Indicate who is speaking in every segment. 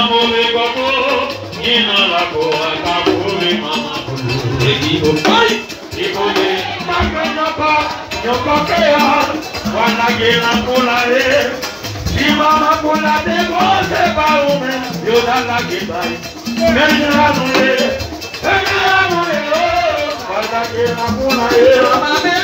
Speaker 1: mauvais coco, il n'a la coa, ta mauvais maman. Et qui vous paye, il faut dire, ma gueule n'a pas, y'a pas qu'à, voilà qu'il a pour la haie. Si maman pour la défense, c'est pas au même, y'a dans la gueule. Mais il a roulé, voilà qu'il a pour la haie. Maman,
Speaker 2: la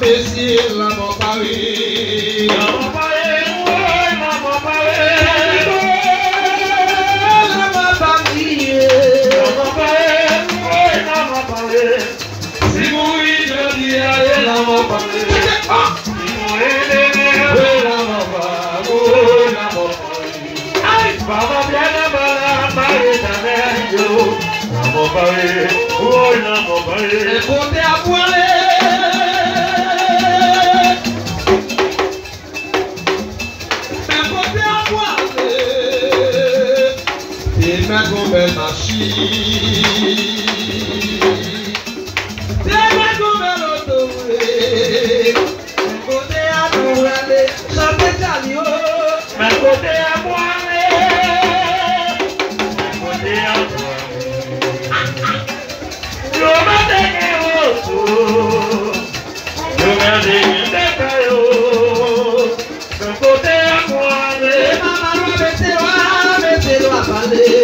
Speaker 2: Messi la Mopari. La Mopari, la Mopari. La Mopari. La Mopari, la Mopari. Si vous je dis la Mopari. Si vous la Mopari, la Mopari. Aïe, Baba bien la Mopari, la Mopari, la Mopari. Écoutez à poiler. Belle machine, c'est comme belle auto, côté à nous aller, chanter Jalio, mais côté à moi aller, côté à toi, je me dégaine, côté à moi aller, maman mettez-le à parler.